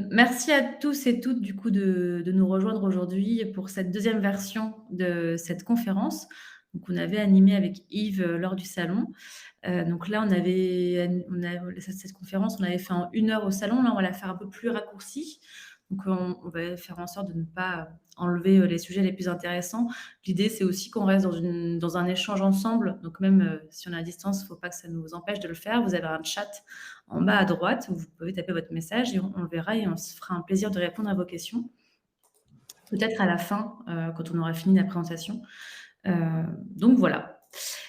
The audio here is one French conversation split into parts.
Merci à tous et toutes du coup de nous rejoindre aujourd'hui pour cette deuxième version de cette conférence. Donc on avait animé avec Yves, lors du salon. Donc là cette conférence, on l'avait fait en 1 heure au salon. Là, on va la faire un peu plus raccourcie. Donc on va faire en sorte de ne pas enlever, les sujets les plus intéressants. L'idée, c'est aussi qu'on reste dans un échange ensemble. Donc même, si on est à distance, il ne faut pas que ça nous empêche de le faire. Vous avez un chat en bas à droite où vous pouvez taper votre message et on le verra et on se fera un plaisir de répondre à vos questions. Peut-être à la fin, quand on aura fini la présentation. Heu, donc voilà.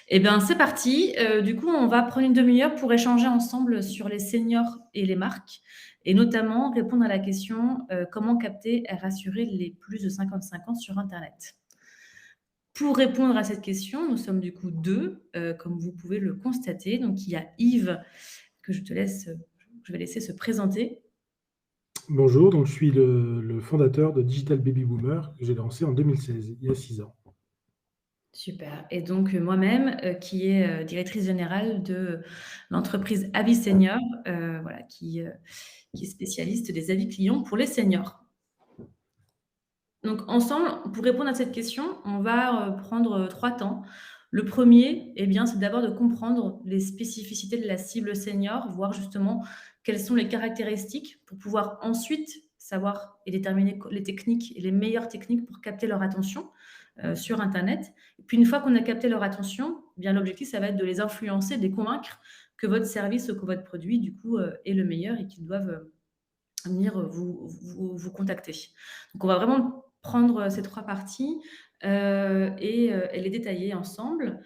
Eh bien, c'est parti. Du coup, on va prendre une demi-heure pour échanger ensemble sur les seniors et les marques et notamment répondre à la question, comment capter et rassurer les plus de 55 ans sur internet? Pour répondre à cette question, nous sommes du coup 2, comme vous pouvez le constater. Donc il y a Yves que je vais laisser se présenter. Bonjour, donc je suis le fondateur de Digital Baby Boomer que j'ai lancé en 2016, il y a 6 ans. Super et donc moi-même, qui est, directrice générale de l'entreprise Avis Senior, voilà qui est spécialiste des avis clients pour les seniors. Donc ensemble, pour répondre à cette question, on va, prendre, 3 temps. Le premier, eh bien, c'est d'abord de comprendre les spécificités de la cible senior, voir justement quelles sont les caractéristiques pour pouvoir ensuite savoir et déterminer les techniques et les meilleures techniques pour capter leur attention, sur internet. Et puis une fois qu'on a capté leur attention, eh bien l'objectif, ça va être de les influencer, de les convaincre que votre service ou que votre produit, du coup, est le meilleur et qu'ils doivent, venir vous contacter. Donc on va vraiment prendre ces 3 parties, et les détailler ensemble.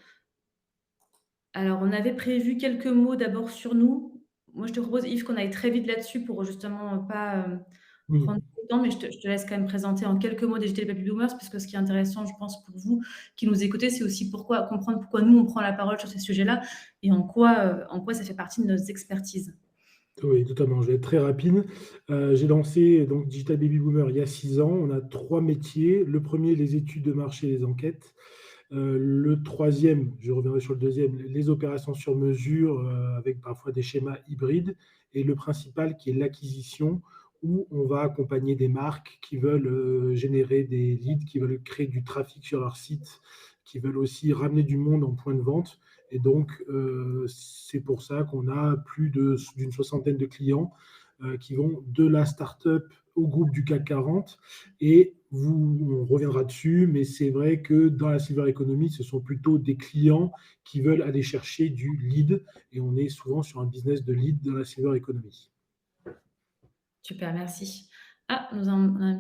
Alors on avait prévu quelques mots d'abord sur nous. Moi, je te propose, Yves, qu'on aille très vite là-dessus pour justement pas, Oui, prendre trop de temps, mais je te laisse quand même présenter en quelques mots Digital Baby Boomers, parce que ce qui est intéressant, je pense, pour vous qui nous écoutez, c'est aussi comprendre pourquoi nous, on prend la parole sur ces sujets-là et en quoi ça fait partie de nos expertises. oui, totalement. Je vais être très rapide. J'ai lancé donc Digital Baby Boomer il y a 6 ans. On a 3 métiers. Le premier, les études de marché et les enquêtes. Le troisième, je reviendrai sur le deuxième, les opérations sur mesure, avec parfois des schémas hybrides. Et le principal qui est l'acquisition, où on va accompagner des marques qui veulent générer des leads, qui veulent créer du trafic sur leur site, qui veulent aussi ramener du monde en point de vente. Et donc, c'est pour ça qu'on a d'une soixantaine de clients qui vont de la start-up au groupe du CAC 40. Et on reviendra dessus, mais c'est vrai que dans la silver economy, ce sont plutôt des clients qui veulent aller chercher du lead. Et on est souvent sur un business de lead dans la silver economy. Super, merci. Ah, on a un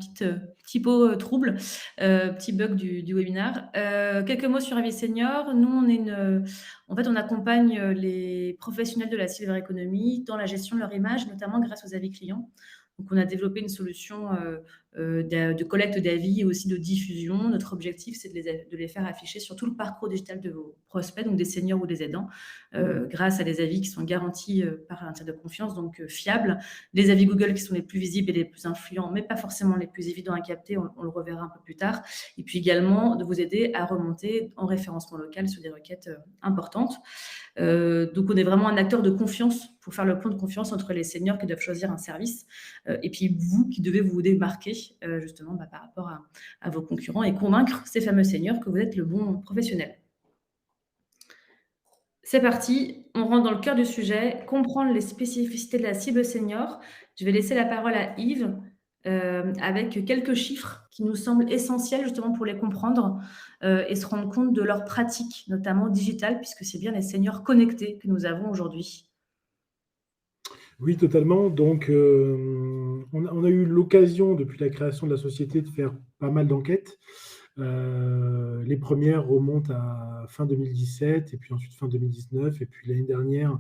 petit pot, trouble, petit bug du webinaire. Quelques mots sur Avis Senior. Nous, en fait, on accompagne, les professionnels de la silver economy dans la gestion de leur image, notamment grâce aux avis clients. Donc on a développé une solution, de collecte d'avis et aussi de diffusion. Notre objectif, c'est de les faire afficher sur tout le parcours digital de vos prospects, donc des seniors ou des aidants, grâce à des avis qui sont garantis, par un tiers de confiance, donc fiables. Les avis Google qui sont les plus visibles et les plus influents, mais pas forcément les plus évidents à capter, on le reverra un peu plus tard. Et puis également de vous aider à remonter en référencement local sur des requêtes importantes. Donc on est vraiment un acteur de confiance pour faire le point de confiance entre les seniors qui doivent choisir un service et puis vous qui devez vous démarquer justement par rapport à vos concurrents et convaincre ces fameux seniors que vous êtes le bon professionnel. C'est parti, on rentre dans le cœur du sujet, comprendre les spécificités de la cible senior. Je vais laisser la parole à Yves, avec quelques chiffres qui nous semblent essentiels justement pour les comprendre, et se rendre compte de leurs pratiques, notamment digitales, puisque c'est bien les seniors connectés que nous avons aujourd'hui. Oui, totalement. Donc, on a eu l'occasion, depuis la création de la société, de faire pas mal d'enquêtes. Les premières remontent à fin 2017 et puis ensuite fin 2019 et puis l'année dernière,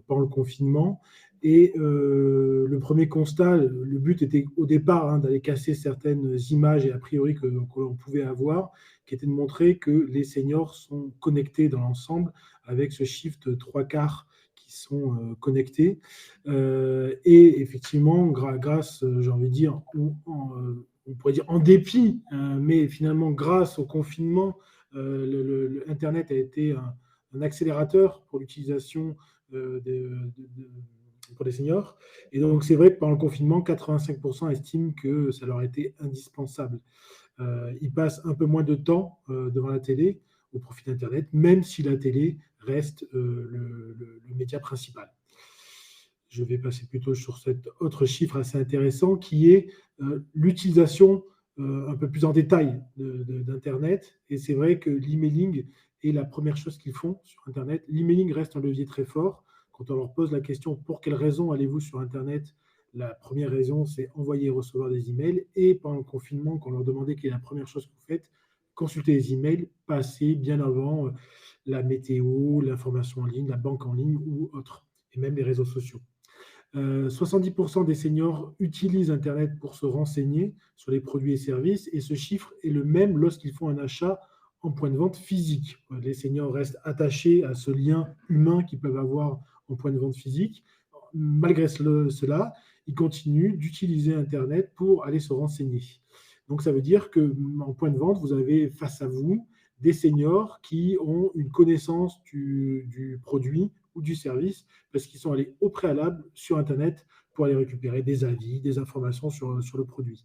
pendant le confinement. Et le premier constat, le but était au départ d'aller casser certaines images et a priori que l'on pouvait avoir, qui était de montrer que les seniors sont connectés dans l'ensemble avec ce shift 3/4 qui sont connectés. Et effectivement, grâce, j'ai envie de dire, on pourrait dire en dépit, mais finalement grâce au confinement, Internet a été un accélérateur pour l'utilisation pour les seniors. Et donc, c'est vrai que pendant le confinement, 85% estiment que ça leur a été indispensable. Ils passent un peu moins de temps devant la télé au profit d'Internet, même si la télé reste le média principal. Je vais passer plutôt sur cet autre chiffre assez intéressant qui est l'utilisation un peu plus en détail d'Internet. Et c'est vrai que l'emailing est la première chose qu'ils font sur Internet. L'emailing reste un levier très fort. Quand on leur pose la question pour quelles raisons allez-vous sur Internet, la première raison, c'est envoyer et recevoir des emails. Et pendant le confinement, quand on leur demandait quelle est la première chose que vous faites, consulter les emails, passer bien avant la météo, l'information en ligne, la banque en ligne ou autre, et même les réseaux sociaux. 70% des seniors utilisent Internet pour se renseigner sur les produits et services, et ce chiffre est le même lorsqu'ils font un achat en point de vente physique. Les seniors restent attachés à ce lien humain qu'ils peuvent avoir en point de vente physique. Malgré cela, ils continuent d'utiliser Internet pour aller se renseigner. Donc ça veut dire qu'en point de vente, vous avez face à vous des seniors qui ont une connaissance du produit ou du service parce qu'ils sont allés au préalable sur Internet pour aller récupérer des avis, des informations sur le produit.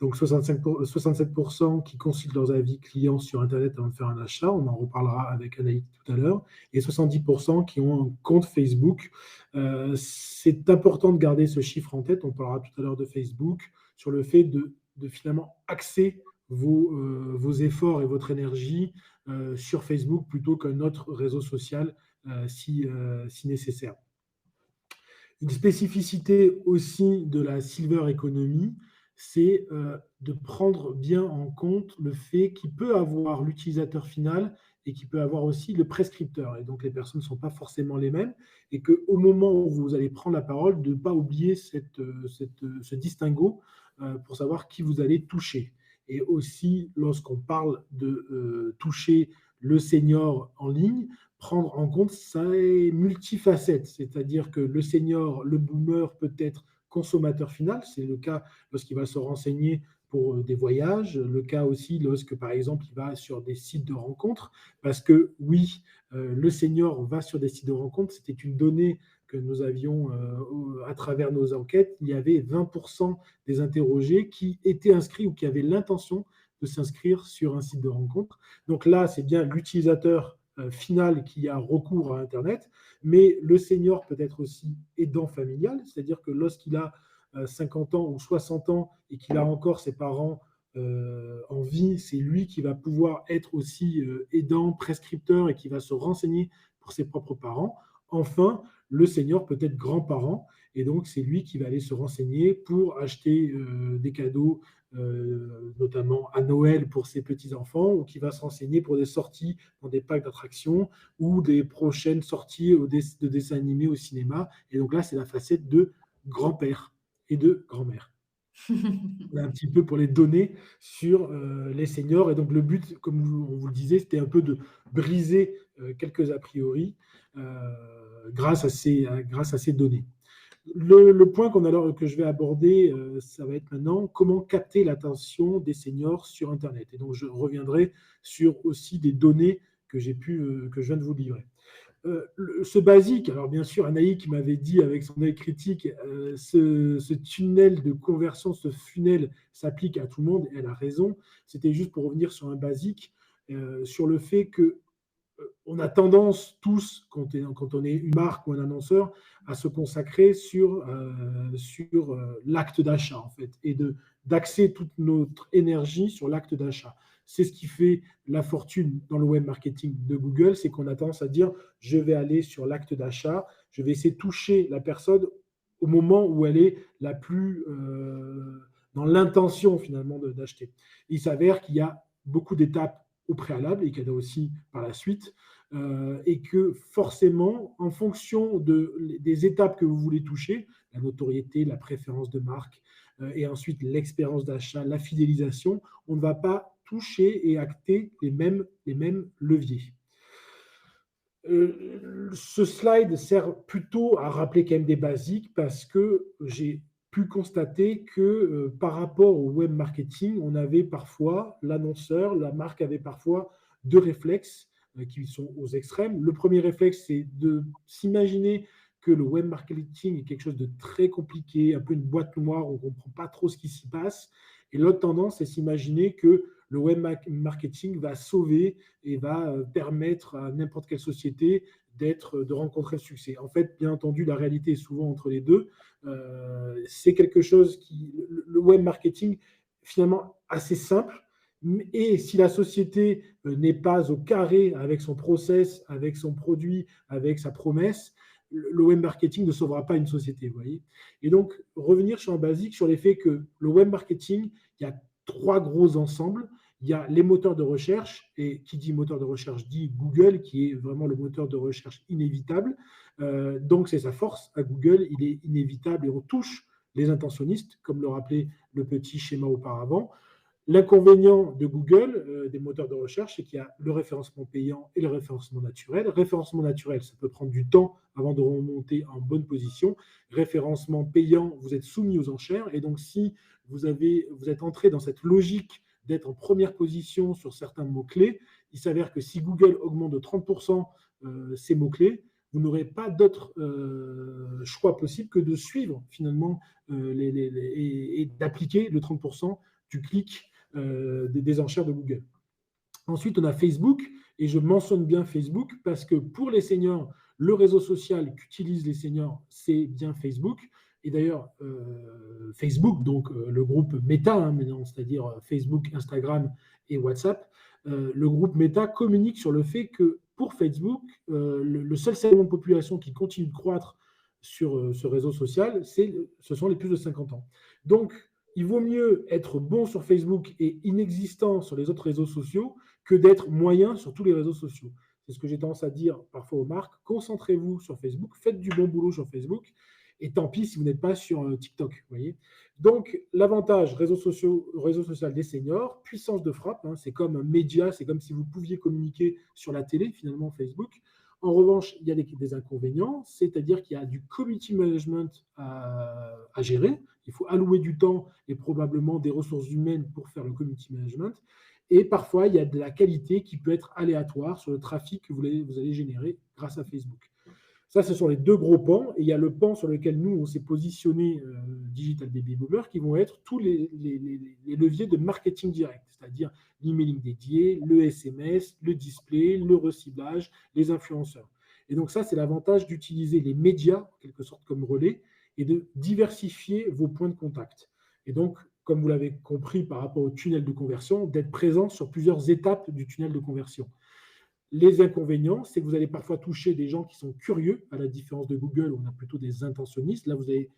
Donc 67% qui consultent leurs avis clients sur Internet avant de faire un achat, on en reparlera avec Anaïs tout à l'heure, et 70% qui ont un compte Facebook. C'est important de garder ce chiffre en tête, on parlera tout à l'heure de Facebook, sur le fait de finalement axer vos efforts et votre énergie sur Facebook plutôt qu'un autre réseau social si nécessaire. Une spécificité aussi de la silver economy, c'est de prendre bien en compte le fait qu'il peut avoir l'utilisateur final et qu'il peut avoir aussi le prescripteur. Et donc, les personnes ne sont pas forcément les mêmes et qu'au moment où vous allez prendre la parole, de ne pas oublier ce distinguo pour savoir qui vous allez toucher. Et aussi, lorsqu'on parle de toucher le senior en ligne, prendre en compte ses multifacettes, c'est-à-dire que le senior, le boomer peut être consommateur final, c'est le cas lorsqu'il va se renseigner pour des voyages, le cas aussi lorsque, par exemple, il va sur des sites de rencontres, parce que oui, le senior va sur des sites de rencontres, c'était une donnée que nous avions à travers nos enquêtes, il y avait 20% des interrogés qui étaient inscrits ou qui avaient l'intention de s'inscrire sur un site de rencontre. Donc là, c'est bien l'utilisateur final qui a recours à Internet, mais le senior peut être aussi aidant familial, c'est-à-dire que lorsqu'il a 50 ans ou 60 ans et qu'il a encore ses parents en vie, c'est lui qui va pouvoir être aussi aidant, prescripteur et qui va se renseigner pour ses propres parents. Enfin, le senior peut être grand-parent et donc c'est lui qui va aller se renseigner pour acheter des cadeaux notamment à Noël pour ses petits-enfants, ou qui va se renseigner pour des sorties dans des parcs d'attractions ou des prochaines sorties de dessins animés au cinéma. Et donc là, c'est la facette de grand-père et de grand-mère. Un petit peu pour les données sur les seniors. Et donc le but, comme on vous le disait, c'était un peu de briser quelques a priori grâce à ces données. Le point que je vais aborder, ça va être maintenant comment capter l'attention des seniors sur Internet. Et donc, je reviendrai sur aussi des données que je viens de vous livrer. Ce basique, alors bien sûr, Anaïs qui m'avait dit avec son œil critique, ce tunnel de conversion, ce funnel s'applique à tout le monde, et elle a raison. C'était juste pour revenir sur un basique, sur le fait que on a tendance tous, quand on est une marque ou un annonceur, à se consacrer sur l'acte d'achat, en fait, et d'axer toute notre énergie sur l'acte d'achat. C'est ce qui fait la fortune dans le web marketing de Google, c'est qu'on a tendance à dire je vais aller sur l'acte d'achat, je vais essayer de toucher la personne au moment où elle est la plus dans l'intention finalement d'acheter. Il s'avère qu'il y a beaucoup d'étapes au préalable et qu'il y en a aussi par la suite, et que forcément, en fonction des étapes que vous voulez toucher, la notoriété, la préférence de marque, et ensuite l'expérience d'achat, la fidélisation, on ne va pas toucher et acter les mêmes leviers. Ce slide sert plutôt à rappeler quand même des basiques parce que j'ai pu constater que par rapport au web marketing, on avait parfois, l'annonceur, la marque avait parfois deux réflexes qui sont aux extrêmes. Le premier réflexe, c'est de s'imaginer que le web marketing est quelque chose de très compliqué, un peu une boîte noire, on ne comprend pas trop ce qui s'y passe. Et l'autre tendance, c'est s'imaginer que le web marketing va sauver et va permettre à n'importe quelle société de rencontrer le succès. En fait, bien entendu, la réalité est souvent entre les deux. C'est quelque chose le web marketing, finalement, assez simple. Et si la société n'est pas au carré avec son process, avec son produit, avec sa promesse, le web marketing ne sauvera pas une société, vous voyez. Et donc, revenir sur un basique, sur l'effet que le web marketing, il y a trois gros ensembles. Il y a les moteurs de recherche, et qui dit moteur de recherche dit Google, qui est vraiment le moteur de recherche inévitable. Donc, c'est sa force à Google, il est inévitable et on touche les intentionnistes, comme le rappelait le petit schéma auparavant. L'inconvénient de Google, des moteurs de recherche, c'est qu'il y a le référencement payant et le référencement naturel. Référencement naturel, ça peut prendre du temps avant de remonter en bonne position. Référencement payant, vous êtes soumis aux enchères. Et donc, si vous êtes entré dans cette logique d'être en première position sur certains mots-clés, il s'avère que si Google augmente de 30% ces mots-clés, vous n'aurez pas d'autre choix possible que de suivre finalement et d'appliquer le 30% du clic des enchères de Google. Ensuite, on a Facebook, et je mentionne bien Facebook parce que pour les seniors, le réseau social qu'utilisent les seniors, c'est bien Facebook. Et d'ailleurs, Facebook, donc le groupe Meta, maintenant, c'est-à-dire Facebook, Instagram et WhatsApp, le groupe Meta communique sur le fait que pour Facebook, le seul segment de population qui continue de croître sur ce réseau social, ce sont les plus de 50 ans. Donc, il vaut mieux être bon sur Facebook et inexistant sur les autres réseaux sociaux que d'être moyen sur tous les réseaux sociaux. C'est ce que j'ai tendance à dire parfois aux marques. Concentrez-vous sur Facebook, faites du bon boulot sur Facebook, et tant pis si vous n'êtes pas sur TikTok. Vous voyez. Donc, l'avantage réseau social des seniors, puissance de frappe, c'est comme un média, c'est comme si vous pouviez communiquer sur la télé, finalement, Facebook. En revanche, il y a des inconvénients, c'est-à-dire qu'il y a du community management à gérer. Il faut allouer du temps et probablement des ressources humaines pour faire le community management. Et parfois, il y a de la qualité qui peut être aléatoire sur le trafic que vous allez générer grâce à Facebook. Ça, ce sont les deux gros pans. Et il y a le pan sur lequel nous, on s'est positionné, Digital Baby Boomer, qui vont être tous les leviers de marketing direct, c'est-à-dire l'emailing dédié, le SMS, le display, le reciblage, les influenceurs. Et donc ça, c'est l'avantage d'utiliser les médias, en quelque sorte, comme relais, et de diversifier vos points de contact. Et donc, comme vous l'avez compris par rapport au tunnel de conversion, d'être présent sur plusieurs étapes du tunnel de conversion. Les inconvénients, c'est que vous allez parfois toucher des gens qui sont curieux, à la différence de Google, où on a plutôt des intentionnistes. Là, vous allez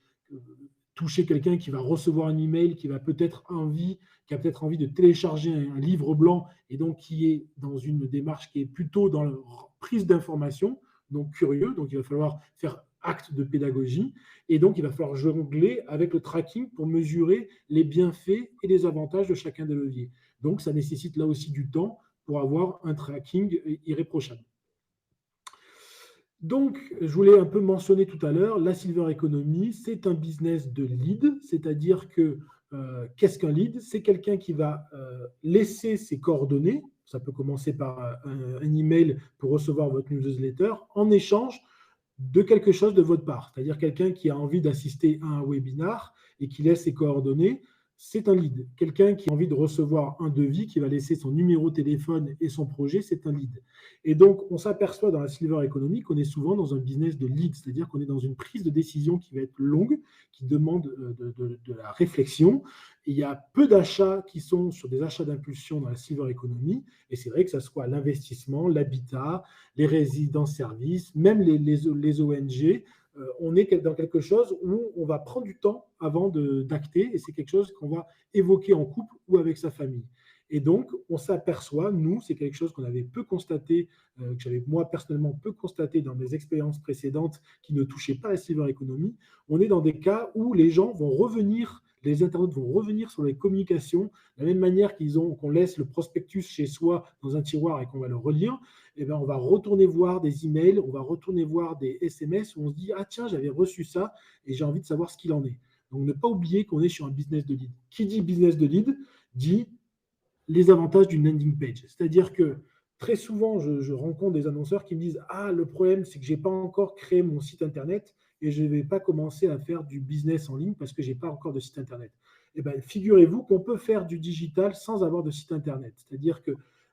toucher quelqu'un qui va recevoir un email, qui a peut-être envie de télécharger un livre blanc, et donc qui est dans une démarche qui est plutôt dans la prise d'information, donc curieux. Donc, il va falloir faire acte de pédagogie, et donc il va falloir jongler avec le tracking pour mesurer les bienfaits et les avantages de chacun des leviers. Donc, ça nécessite là aussi du temps pour avoir un tracking irréprochable. Donc, je voulais un peu mentionner tout à l'heure, la Silver Economy, c'est un business de lead, c'est-à-dire que qu'est-ce qu'un lead? C'est quelqu'un qui va laisser ses coordonnées, ça peut commencer par un email pour recevoir votre newsletter, en échange de quelque chose de votre part, c'est-à-dire quelqu'un qui a envie d'assister à un webinar et qui laisse ses coordonnées, c'est un lead. Quelqu'un qui a envie de recevoir un devis, qui va laisser son numéro de téléphone et son projet, c'est un lead. Et donc, on s'aperçoit dans la Silver Economy qu'on est souvent dans un business de lead, c'est-à-dire qu'on est dans une prise de décision qui va être longue, qui demande de la réflexion. Et il y a peu d'achats qui sont sur des achats d'impulsion dans la Silver Economy, et c'est vrai que ça soit l'investissement, l'habitat, les résidences-services, même les ONG, on est dans quelque chose où on va prendre du temps avant d'acter, et c'est quelque chose qu'on va évoquer en couple ou avec sa famille. Et donc, on s'aperçoit, nous, c'est quelque chose qu'on avait peu constaté, que j'avais moi personnellement peu constaté dans mes expériences précédentes qui ne touchaient pas la Silver Economy. On est dans des cas où les gens vont revenir, les internautes vont revenir sur les communications, de la même manière qu'on laisse le prospectus chez soi dans un tiroir et qu'on va le relire. Eh bien, on va retourner voir des emails, on va retourner voir des SMS où on se dit « Ah tiens, j'avais reçu ça et j'ai envie de savoir ce qu'il en est ». Donc, ne pas oublier qu'on est sur un business de lead. Qui dit business de lead dit les avantages d'une landing page. C'est-à-dire que très souvent, je rencontre des annonceurs qui me disent: «Ah, le problème, c'est que j'ai pas encore créé mon site internet et je vais pas commencer à faire du business en ligne parce que j'ai pas encore de site internet». Eh ben, figurez-vous qu'on peut faire du digital sans avoir de site internet. C'est-à-dire que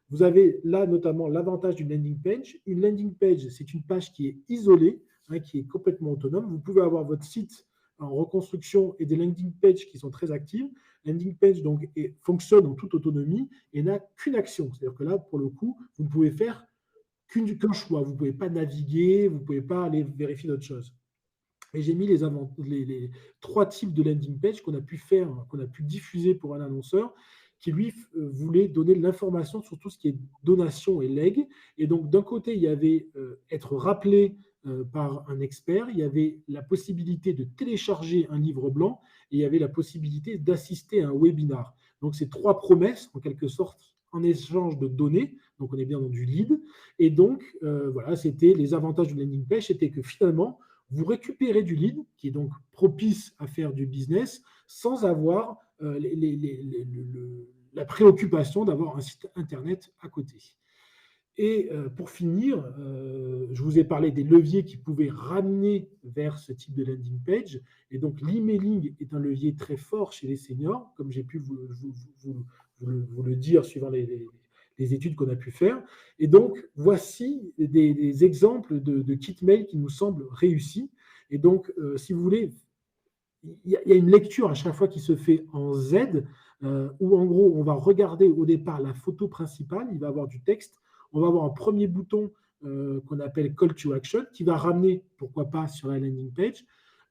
vous avez là, notamment, l'avantage d'une landing page. Une landing page, c'est une page qui est isolée, hein, qui est complètement autonome. Vous pouvez avoir votre site en reconstruction et des landing pages qui sont très actives. Landing page donc fonctionne en toute autonomie et n'a qu'une action. C'est-à-dire que là, pour le coup, vous ne pouvez faire qu'un choix. Vous ne pouvez pas naviguer, vous ne pouvez pas aller vérifier d'autres choses. Et j'ai mis les trois types de landing page qu'on a pu faire, qu'on a pu diffuser pour un annonceur qui, lui, voulait donner de l'information sur tout ce qui est donation et legs. Et donc, d'un côté, il y avait être rappelé par un expert, il y avait la possibilité de télécharger un livre blanc et il y avait la possibilité d'assister à un webinar. Donc, ces trois promesses, en quelque sorte, en échange de données, donc on est bien dans du lead. Et donc, voilà, c'était les avantages du landing page, c'était que finalement, vous récupérez du lead, qui est donc propice à faire du business, sans avoir la préoccupation d'avoir un site internet à côté. Et pour finir, je vous ai parlé des leviers qui pouvaient ramener vers ce type de landing page. Et donc, l'emailing est un levier très fort chez les seniors, comme j'ai pu vous le dire suivant les études qu'on a pu faire. Et donc, voici des exemples de kit mail qui nous semblent réussis. Et donc, si vous voulez, il y a une lecture à chaque fois qui se fait en Z, où en gros, on va regarder au départ la photo principale, il va y avoir du texte, on va avoir un premier bouton qu'on appelle Call to Action, qui va ramener, pourquoi pas, sur la landing page,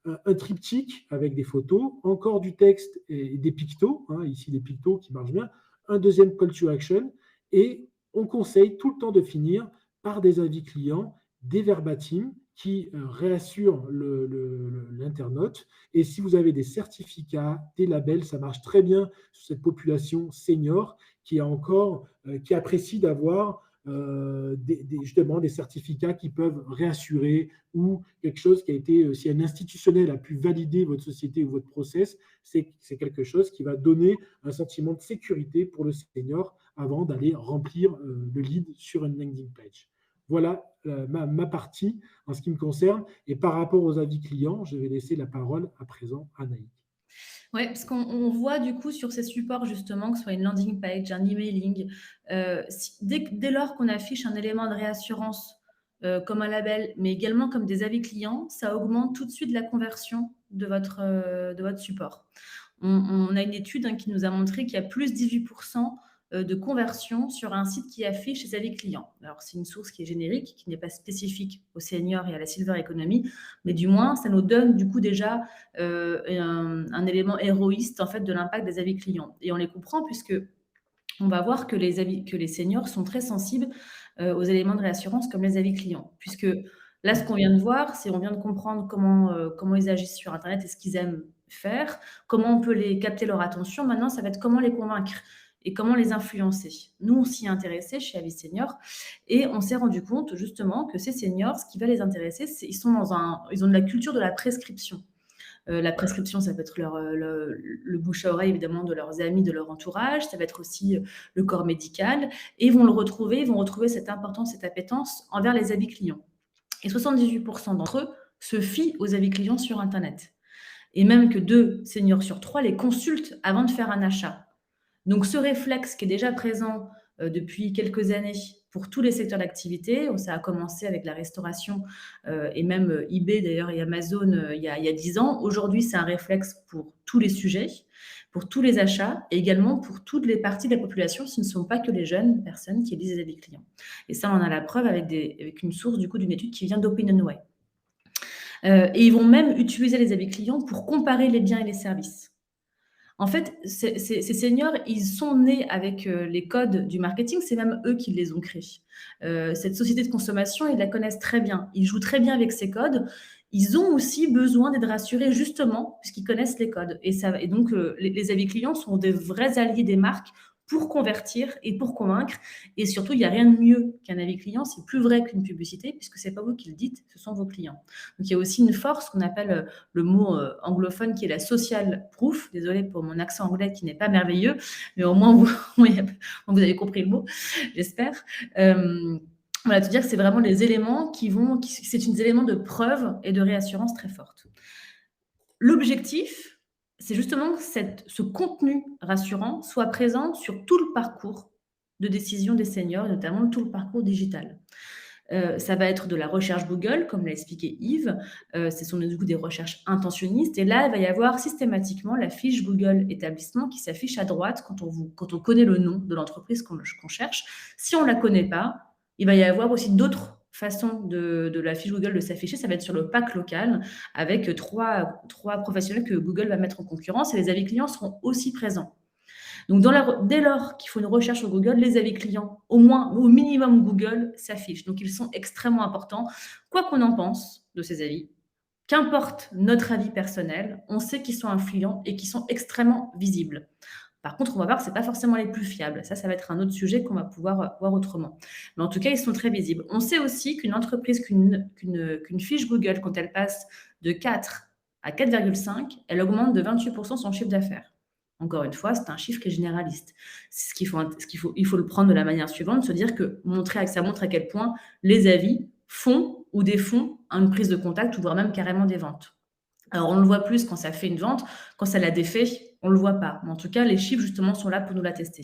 un triptyque avec des photos, encore du texte et des pictos, hein, ici des pictos qui marchent bien, un deuxième Call to Action, et on conseille tout le temps de finir par des avis clients, des verbatims qui réassurent l'internaute. Et si vous avez des certificats, des labels, ça marche très bien sur cette population senior qui qui apprécie d'avoir justement des certificats qui peuvent réassurer ou quelque chose qui a été, si un institutionnel a pu valider votre société ou votre process, c'est quelque chose qui va donner un sentiment de sécurité pour le senior avant d'aller remplir le lead sur une landing page. Voilà ma partie en ce qui me concerne. Et par rapport aux avis clients, je vais laisser la parole à présent à Naïk. Oui, parce qu'on voit du coup sur ces supports justement, que ce soit une landing page, un emailing, dès lors qu'on affiche un élément de réassurance comme un label, mais également comme des avis clients, ça augmente tout de suite la conversion de votre support. On a une étude qui nous a montré qu'il y a plus 18% de conversion sur un site qui affiche ses avis clients. Alors, c'est une source qui est générique, qui n'est pas spécifique aux seniors et à la silver economy, mais du moins, ça nous donne du coup déjà un élément héroïste en fait de l'impact des avis clients. Et on les comprend puisque on va voir que les seniors sont très sensibles aux éléments de réassurance comme les avis clients, puisque là, ce qu'on vient de voir, c'est on vient de comprendre comment ils agissent sur Internet et ce qu'ils aiment faire, comment on peut les capter leur attention. Maintenant, ça va être comment les convaincre et comment les influencer. Nous, on s'y est intéressé chez Avis Senior et on s'est rendu compte justement que ces seniors, ce qui va les intéresser, c'est ils ont de la culture de la prescription. La prescription, ça peut être le bouche à oreille, évidemment, de leurs amis, de leur entourage. Ça va être aussi le corps médical. Et ils vont retrouver cette importance, cette appétence envers les avis clients. Et 78% d'entre eux se fient aux avis clients sur Internet. Et même que 2 seniors sur 3 les consultent avant de faire un achat. Donc, ce réflexe qui est déjà présent depuis quelques années pour tous les secteurs d'activité, ça a commencé avec la restauration et même eBay d'ailleurs et Amazon il y a 10 ans. Aujourd'hui, c'est un réflexe pour tous les sujets, pour tous les achats et également pour toutes les parties de la population. Ce ne sont pas que les jeunes personnes qui lisent les avis clients. Et ça, on en a la preuve avec une source du coup d'une étude qui vient d'Opinionway. Et ils vont même utiliser les avis clients pour comparer les biens et les services. En fait, ces seniors, ils sont nés avec les codes du marketing, c'est même eux qui les ont créés. Cette société de consommation, ils la connaissent très bien. Ils jouent très bien avec ces codes. Ils ont aussi besoin d'être rassurés justement puisqu'ils connaissent les codes. Et donc, les avis clients sont des vrais alliés des marques pour convertir et pour convaincre. Et surtout, il n'y a rien de mieux qu'un avis client. C'est plus vrai qu'une publicité, puisque ce n'est pas vous qui le dites, ce sont vos clients. Donc, il y a aussi une force qu'on appelle le mot anglophone qui est la social proof. Désolée pour mon accent anglais qui n'est pas merveilleux, mais au moins vous avez compris le mot, j'espère. Voilà, te dire que c'est vraiment les éléments c'est des éléments de preuve et de réassurance très fortes. L'objectif, c'est justement que ce contenu rassurant soit présent sur tout le parcours de décision des seniors, et notamment tout le parcours digital. Ça va être de la recherche Google, comme l'a expliqué Yves. Ce sont du coup des recherches intentionnistes. Et là, il va y avoir systématiquement la fiche Google établissement qui s'affiche à droite quand on connaît le nom de l'entreprise qu'on cherche. Si on ne la connaît pas, il va y avoir aussi d'autres façons de la fiche Google de s'afficher. Ça va être sur le pack local avec trois professionnels que Google va mettre en concurrence et les avis clients seront aussi présents. Donc, dès lors qu'il faut une recherche sur Google, les avis clients, au minimum Google, s'affichent. Donc, ils sont extrêmement importants. Quoi qu'on en pense de ces avis, qu'importe notre avis personnel, on sait qu'ils sont influents et qu'ils sont extrêmement visibles. Par contre, on va voir que ce n'est pas forcément les plus fiables. Ça va être un autre sujet qu'on va pouvoir voir autrement. Mais en tout cas, ils sont très visibles. On sait aussi qu'une entreprise, qu'une fiche Google, quand elle passe de 4 à 4,5, elle augmente de 28% son chiffre d'affaires. Encore une fois, c'est un chiffre qui est généraliste. Il faut le prendre de la manière suivante, se dire que ça montre à quel point les avis font ou défont une prise de contact ou voire même carrément des ventes. Alors, on le voit plus quand ça fait une vente. Quand ça l'a défait, on ne le voit pas. Mais en tout cas, les chiffres, justement, sont là pour nous l'attester.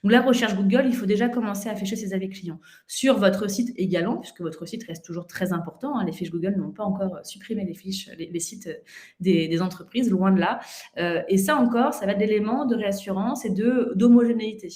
Donc, la recherche Google, il faut déjà commencer à afficher ses avis clients. Sur votre site également, puisque votre site reste toujours très important. Hein, les fiches Google n'ont pas encore supprimé les sites des entreprises, loin de là. Et ça encore, ça va être l'élément de réassurance et d'homogénéité,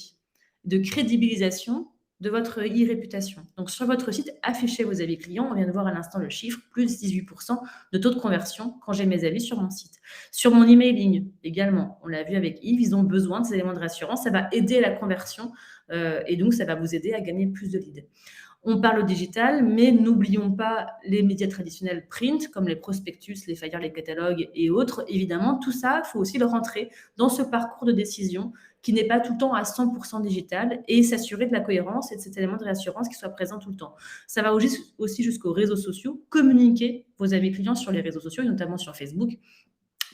de crédibilisation de votre e-réputation. Donc, sur votre site, affichez vos avis clients. On vient de voir à l'instant le chiffre, plus 18% de taux de conversion quand j'ai mes avis sur mon site. Sur mon emailing également, on l'a vu avec Yves, ils ont besoin de ces éléments de rassurance. Ça va aider à la conversion et donc ça va vous aider à gagner plus de leads. On parle digital, mais n'oublions pas les médias traditionnels print, comme les prospectus, les flyers, les catalogues et autres. Évidemment, tout ça, il faut aussi le rentrer dans ce parcours de décision qui n'est pas tout le temps à 100% digital et s'assurer de la cohérence et de cet élément de réassurance qui soit présent tout le temps. Ça va aussi jusqu'aux réseaux sociaux. Communiquez vos avis clients sur les réseaux sociaux, notamment sur Facebook.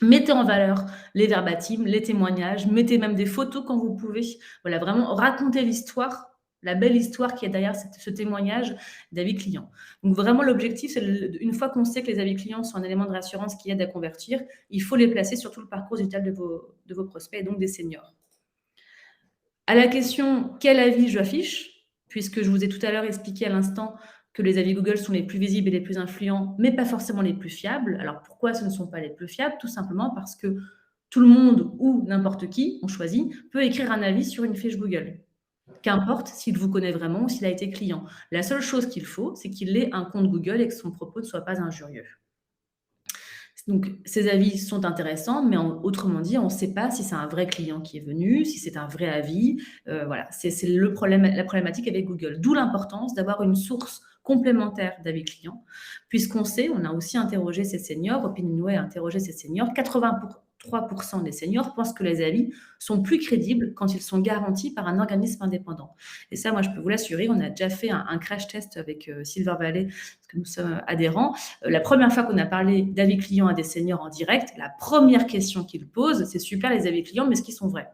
Mettez en valeur les verbatims, les témoignages, mettez même des photos quand vous pouvez. Voilà, vraiment racontez l'histoire, la belle histoire qui est derrière ce témoignage d'avis clients. Donc vraiment, l'objectif, c'est une fois qu'on sait que les avis clients sont un élément de rassurance qui aide à convertir, il faut les placer sur tout le parcours digital de vos prospects et donc des seniors. À la question « Quel avis je affiche ?» puisque je vous ai tout à l'heure expliqué à l'instant que les avis Google sont les plus visibles et les plus influents, mais pas forcément les plus fiables. Alors, pourquoi ce ne sont pas les plus fiables? Tout simplement parce que tout le monde ou n'importe qui, on choisit, peut écrire un avis sur une fiche Google. Qu'importe s'il vous connaît vraiment ou s'il a été client. La seule chose qu'il faut, c'est qu'il ait un compte Google et que son propos ne soit pas injurieux. Donc, ces avis sont intéressants, mais autrement dit, on ne sait pas si c'est un vrai client qui est venu, si c'est un vrai avis. Voilà, c'est la problématique avec Google. D'où l'importance d'avoir une source complémentaire d'avis clients, puisqu'on sait, on a aussi interrogé ces seniors, Opinionway a interrogé ces seniors, 83% des seniors pensent que les avis sont plus crédibles quand ils sont garantis par un organisme indépendant. Et ça, moi, je peux vous l'assurer, on a déjà fait un crash test avec Silver Valley, parce que nous sommes adhérents. La première fois qu'on a parlé d'avis clients à des seniors en direct, la première question qu'ils posent, c'est super les avis clients, mais est-ce qu'ils sont vrais?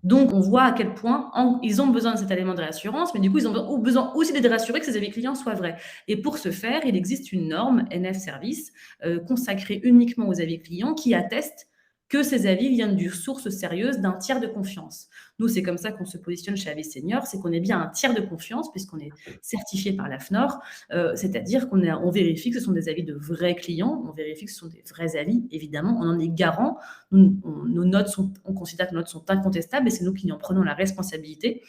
Donc, on voit à quel point ils ont besoin de cet élément de réassurance, mais du coup, ils ont besoin aussi d'être rassurés que ces avis clients soient vrais. Et pour ce faire, il existe une norme NF Service consacrée uniquement aux avis clients qui atteste que ces avis viennent d'une source sérieuse, d'un tiers de confiance. Nous, c'est comme ça qu'on se positionne chez Avis Senior, c'est qu'on est bien un tiers de confiance puisqu'on est certifié par l'AFNOR, c'est-à-dire qu'on vérifie que ce sont des avis de vrais clients, on vérifie que ce sont des vrais avis, évidemment, on en est garant. On considère que nos notes sont incontestables et c'est nous qui en prenons la responsabilité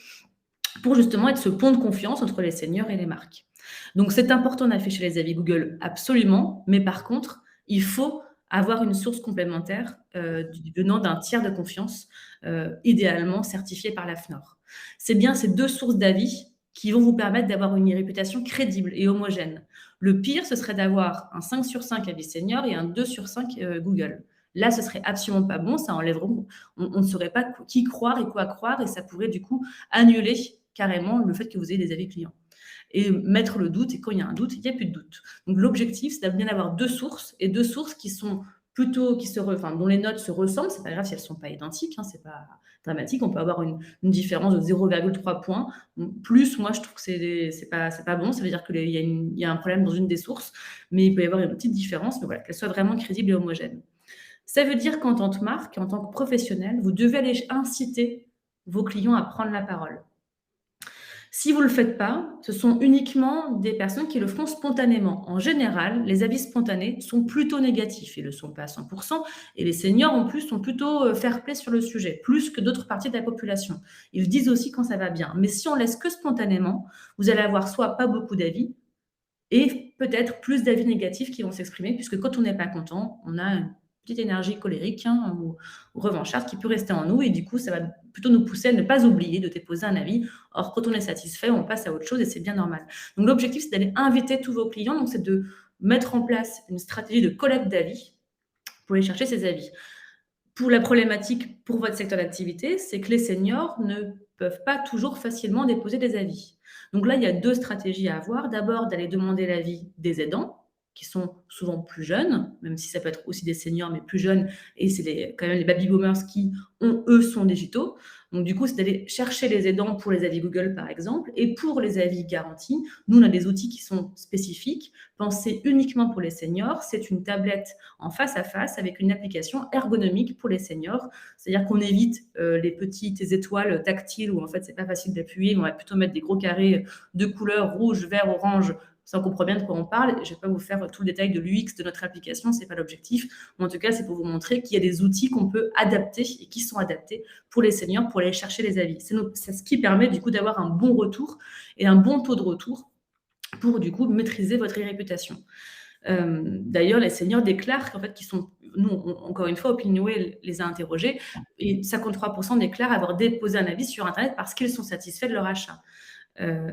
pour justement être ce pont de confiance entre les seniors et les marques. Donc, c'est important d'afficher les avis Google, absolument, mais par contre, il faut avoir une source complémentaire venant d'un tiers de confiance, idéalement certifié par l'AFNOR. C'est bien ces deux sources d'avis qui vont vous permettre d'avoir une réputation crédible et homogène. Le pire, ce serait d'avoir un 5 sur 5 avis senior et un 2 sur 5 Google. Là, ce serait absolument pas bon, ça enlèverait on ne saurait pas qui croire et quoi croire et ça pourrait du coup annuler carrément le fait que vous ayez des avis clients et mettre le doute. Et quand il y a un doute, il n'y a plus de doute. Donc l'objectif, c'est bien d'avoir deux sources et deux sources qui sont plutôt enfin, dont les notes se ressemblent. C'est pas grave si elles sont pas identiques, hein, c'est pas dramatique. On peut avoir une différence de 0,3 points. Plus, moi, je trouve que c'est pas bon. Ça veut dire qu'il y a un problème dans une des sources, mais il peut y avoir une petite différence, mais voilà, qu'elle soit vraiment crédible et homogène. Ça veut dire qu'en tant que marque, en tant que professionnel, vous devez aller inciter vos clients à prendre la parole. Si vous ne le faites pas, ce sont uniquement des personnes qui le font spontanément. En général, les avis spontanés sont plutôt négatifs. Ils ne le sont pas à 100%. Et les seniors, en plus, sont plutôt fair-play sur le sujet, plus que d'autres parties de la population. Ils disent aussi quand ça va bien. Mais si on laisse que spontanément, vous allez avoir soit pas beaucoup d'avis, et peut-être plus d'avis négatifs qui vont s'exprimer, puisque quand on n'est pas content, on a une petite énergie colérique, hein, ou revancharde qui peut rester en nous, et du coup, ça va plutôt nous pousser à ne pas oublier de déposer un avis. Or, quand on est satisfait, on passe à autre chose et c'est bien normal. Donc, l'objectif, c'est d'aller inviter tous vos clients, donc c'est de mettre en place une stratégie de collecte d'avis pour aller chercher ces avis. Pour la problématique pour votre secteur d'activité, c'est que les seniors ne peuvent pas toujours facilement déposer des avis. Donc là, il y a deux stratégies à avoir. D'abord, d'aller demander l'avis des aidants, qui sont souvent plus jeunes, même si ça peut être aussi des seniors, mais plus jeunes, et c'est quand même les baby boomers qui, eux, sont digitaux. Donc du coup, c'est d'aller chercher les aidants pour les avis Google, par exemple, et pour les avis garantis, nous, on a des outils qui sont spécifiques, pensés uniquement pour les seniors. C'est une tablette en face à face avec une application ergonomique pour les seniors. C'est-à-dire qu'on évite les petites étoiles tactiles où en fait c'est pas facile d'appuyer, mais on va plutôt mettre des gros carrés de couleurs rouge, vert, orange. Ça, on comprend bien de quoi on parle. Je ne vais pas vous faire tout le détail de l'UX de notre application, ce n'est pas l'objectif. Mais en tout cas, c'est pour vous montrer qu'il y a des outils qu'on peut adapter et qui sont adaptés pour les seniors pour aller chercher les avis. C'est ce qui permet du coup d'avoir un bon retour et un bon taux de retour pour du coup maîtriser votre réputation. D'ailleurs, les seniors déclarent qu'en fait, nous, encore une fois, Opinionway les a interrogés, et 53% déclarent avoir déposé un avis sur Internet parce qu'ils sont satisfaits de leur achat.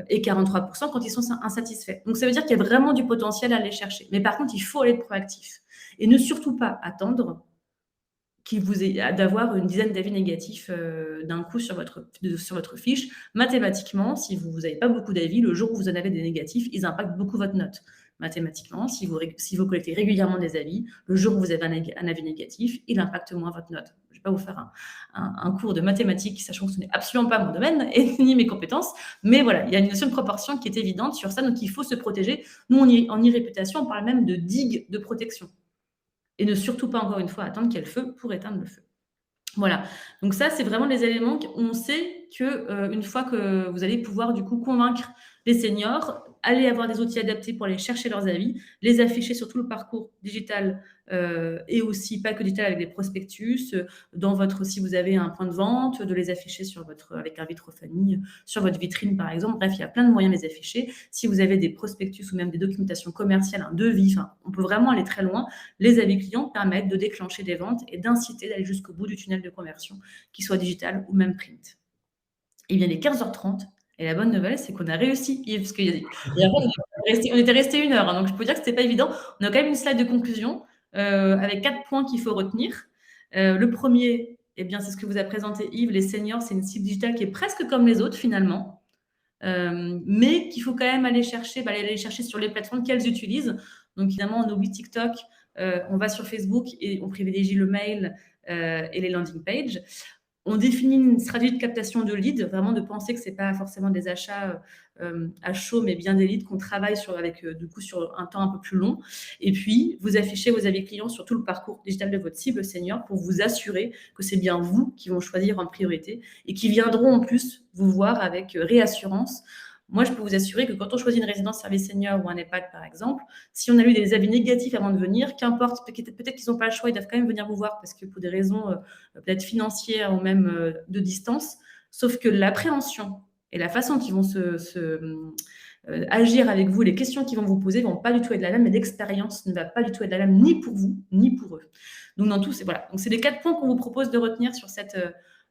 Et 43% quand ils sont insatisfaits. Donc, ça veut dire qu'il y a vraiment du potentiel à aller chercher. Mais par contre, il faut aller être proactif. Et ne surtout pas attendre d'avoir une dizaine d'avis négatifs d'un coup sur votre fiche. Mathématiquement, si vous n'avez pas beaucoup d'avis, le jour où vous en avez des négatifs, ils impactent beaucoup votre note. Mathématiquement, si vous collectez régulièrement des avis, le jour où vous avez un avis négatif, il impacte moins votre note. Je ne vais pas vous faire un cours de mathématiques, sachant que ce n'est absolument pas mon domaine et ni mes compétences, mais voilà, il y a une notion de proportion qui est évidente sur ça, donc il faut se protéger. Nous, en e-réputation, on parle même de digue de protection. Et ne surtout pas, encore une fois, attendre qu'il y ait le feu pour éteindre le feu. Voilà. Donc ça, c'est vraiment les éléments qu'on sait que une fois que vous allez pouvoir du coup convaincre les seniors, aller avoir des outils adaptés pour aller chercher leurs avis, les afficher sur tout le parcours digital et aussi pas que digital avec des prospectus, si vous avez un point de vente, de les afficher avec un vitre-famille, sur votre vitrine par exemple. Bref, il y a plein de moyens de les afficher. Si vous avez des prospectus ou même des documentations commerciales, un devis, on peut vraiment aller très loin. Les avis clients permettent de déclencher des ventes et d'inciter d'aller jusqu'au bout du tunnel de conversion, qu'il soit digital ou même print. Et bien, il est 15h30. Et la bonne nouvelle, c'est qu'on a réussi, Yves, parce on était resté 1 heure, hein, donc je peux dire que c'était pas évident. On a quand même une slide de conclusion avec 4 points qu'il faut retenir. Le premier, eh bien, c'est ce que vous a présenté Yves. Les seniors, c'est une cible digitale qui est presque comme les autres finalement, mais qu'il faut quand même aller chercher sur les plateformes qu'elles utilisent. Donc, évidemment, on oublie TikTok, on va sur Facebook et on privilégie le mail et les landing pages. On définit une stratégie de captation de leads, vraiment de penser que ce n'est pas forcément des achats à chaud, mais bien des leads qu'on travaille sur un temps un peu plus long. Et puis, vous affichez vos avis clients sur tout le parcours digital de votre cible senior pour vous assurer que c'est bien vous qui vont choisir en priorité et qui viendront en plus vous voir avec réassurance. Moi, je peux vous assurer que quand on choisit une résidence service senior ou un EHPAD, par exemple, si on a eu des avis négatifs avant de venir, qu'importe, peut-être qu'ils n'ont pas le choix, ils doivent quand même venir vous voir parce que pour des raisons peut-être financières ou même de distance, sauf que l'appréhension et la façon qu'ils vont agir avec vous, les questions qu'ils vont vous poser ne vont pas du tout être la même, et l'expérience ne va pas du tout être la même, ni pour vous, ni pour eux. Donc, dans tout, voilà. Donc, c'est les 4 points qu'on vous propose de retenir sur cette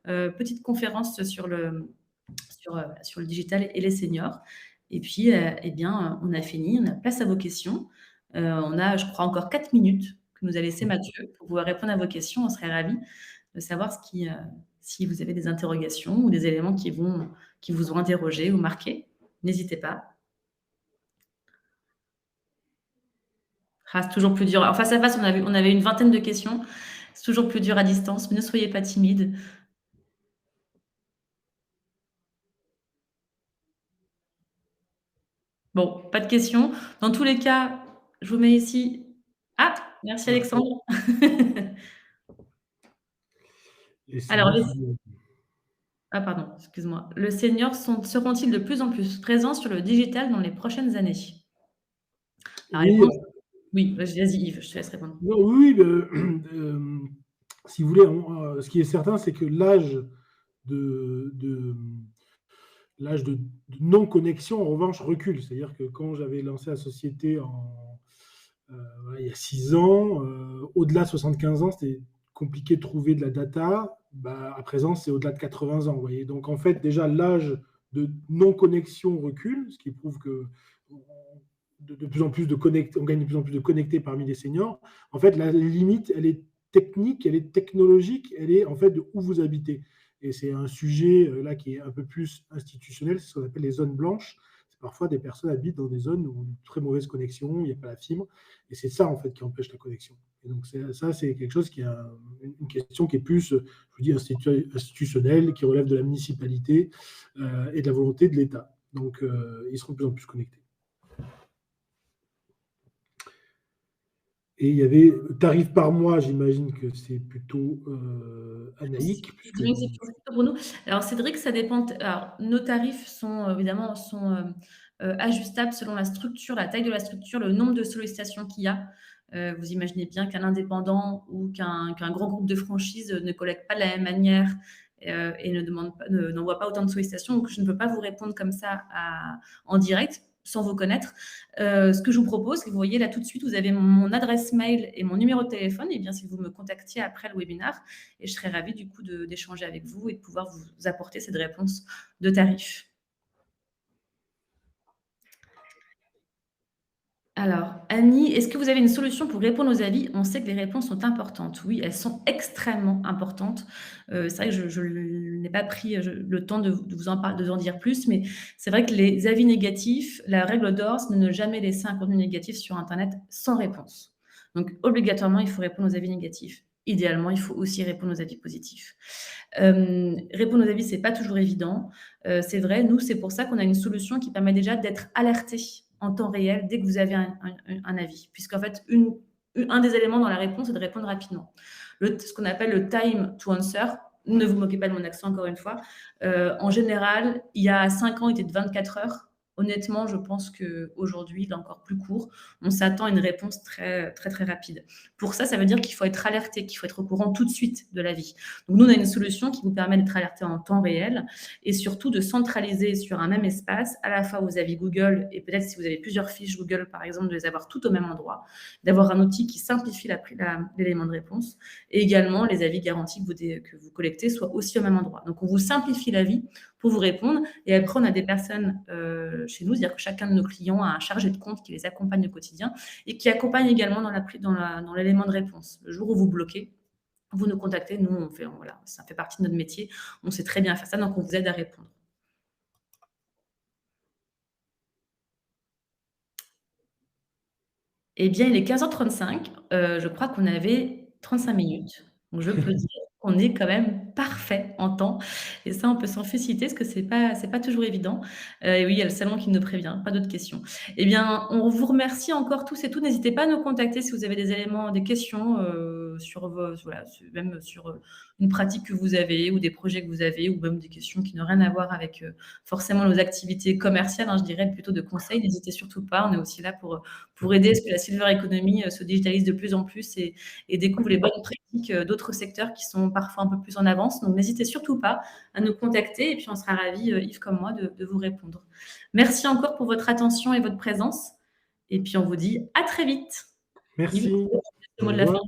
petite conférence sur le digital et les seniors. Et puis, eh bien, on a fini. On a place à vos questions. On a, je crois, encore 4 minutes. que nous a laissé Mathieu pour pouvoir répondre à vos questions. On serait ravis de savoir si vous avez des interrogations ou des éléments qui vous ont interrogé ou marqué. N'hésitez pas. Ah, c'est toujours plus dur. En face à face, on avait une vingtaine de questions. C'est toujours plus dur à distance, mais ne soyez pas timide. Bon, pas de questions. Dans tous les cas, je vous mets ici. Ah, merci Ah, Alexandre. les Alors, seniors sont ah pardon, excuse-moi. Les seniors seront-ils de plus en plus présents sur le digital dans les prochaines années? La oui, réponse, oui. Vas-y Yves, je te laisse répondre. non, oui, si vous voulez, ce qui est certain, c'est que de de l'âge de non-connexion, en revanche, recule. C'est-à-dire que quand j'avais lancé la société voilà, il y a 6 ans, au-delà de 75 ans, c'était compliqué de trouver de la data. Bah, à présent, c'est au-delà de 80 ans. Vous voyez. Donc, en fait, déjà, l'âge de non-connexion recule, ce qui prouve que de plus en plus on gagne de plus en plus de connectés parmi les seniors. En fait, la limite, elle est technique, elle est technologique, elle est en fait de où vous habitez. Et c'est un sujet là qui est un peu plus institutionnel, c'est ce qu'on appelle les zones blanches. C'est parfois des personnes habitent dans des zones où on a une très mauvaise connexion, il n'y a pas la fibre, et c'est ça en fait qui empêche la connexion. Et donc ça, c'est quelque chose qui est une question qui est plus, je vous dis, institutionnelle, qui relève de la municipalité et de la volonté de l'État. Donc ils seront de plus en plus connectés. Et il y avait tarif par mois, j'imagine que c'est plutôt Anaïk. Puisque... C'est plutôt pour nous. Alors Cédric, ça dépend. Alors, nos tarifs sont évidemment ajustables selon la structure, la taille de la structure, le nombre de sollicitations qu'il y a. Vous imaginez bien qu'un indépendant ou qu'un grand groupe de franchise ne collecte pas de la même manière et n'envoie pas autant de sollicitations. Donc, je ne peux pas vous répondre comme ça en direct sans vous connaître. Ce que je vous propose, c'est que vous voyez là tout de suite, vous avez mon adresse mail et mon numéro de téléphone. Et bien, si vous me contactiez après le webinaire, et je serais ravie du coup d'échanger avec vous et de pouvoir vous apporter cette réponse de tarif. Alors, Annie, est-ce que vous avez une solution pour répondre aux avis? On sait que les réponses sont importantes. Oui, elles sont extrêmement importantes. C'est vrai que je n'ai pas pris le temps de vous en dire plus, mais c'est vrai que les avis négatifs, la règle d'or, c'est de ne jamais laisser un contenu négatif sur Internet sans réponse. Donc, obligatoirement, il faut répondre aux avis négatifs. Idéalement, il faut aussi répondre aux avis positifs. Répondre aux avis, c'est pas toujours évident. C'est vrai, nous, c'est pour ça qu'on a une solution qui permet déjà d'être alerté en temps réel dès que vous avez un avis. Puisqu'en fait, un des éléments dans la réponse, c'est de répondre rapidement. Ce qu'on appelle le time to answer, ne vous moquez pas de mon accent encore une fois, en général, il y a 5 ans, il était de 24 heures. Honnêtement, je pense qu'aujourd'hui, il est encore plus court. On s'attend à une réponse très, très, très rapide. Pour ça, ça veut dire qu'il faut être alerté, qu'il faut être au courant tout de suite de l'avis. Donc, nous, on a une solution qui vous permet d'être alerté en temps réel et surtout de centraliser sur un même espace à la fois vos avis Google et peut-être si vous avez plusieurs fiches Google, par exemple, de les avoir toutes au même endroit, d'avoir un outil qui simplifie l'élément de réponse et également les avis garantis que vous collectez soient aussi au même endroit. Donc, on vous simplifie la vie pour vous répondre. Et après, on a des personnes chez nous, c'est-à-dire que chacun de nos clients a un chargé de compte qui les accompagne au quotidien et qui accompagne également dans l'élément de réponse. Le jour où vous bloquez, vous nous contactez, nous, voilà, ça fait partie de notre métier, on sait très bien faire ça, donc on vous aide à répondre. Eh bien, il est 15h35, je crois qu'on avait 35 minutes. Donc je peux dire qu'on est quand même parfait en temps et ça, on peut s'en féliciter parce que c'est pas toujours évident. Et oui, il y a le salon qui nous prévient, pas d'autres questions. Eh bien, on vous remercie encore tous et toutes. N'hésitez pas à nous contacter si vous avez des éléments, des questions, même sur une pratique que vous avez ou des projets que vous avez ou même des questions qui n'ont rien à voir avec forcément nos activités commerciales, je dirais plutôt de conseil. N'hésitez surtout pas, on est aussi là pour aider à ce que la silver economy se digitalise de plus en plus et découvre les bonnes pratiques d'autres secteurs qui sont parfois un peu plus en avance. Donc, n'hésitez surtout pas à nous contacter et puis on sera ravis, Yves comme moi, de vous répondre. Merci encore pour votre attention et votre présence. Et puis, on vous dit à très vite. Merci. Yves, le mot de la fin.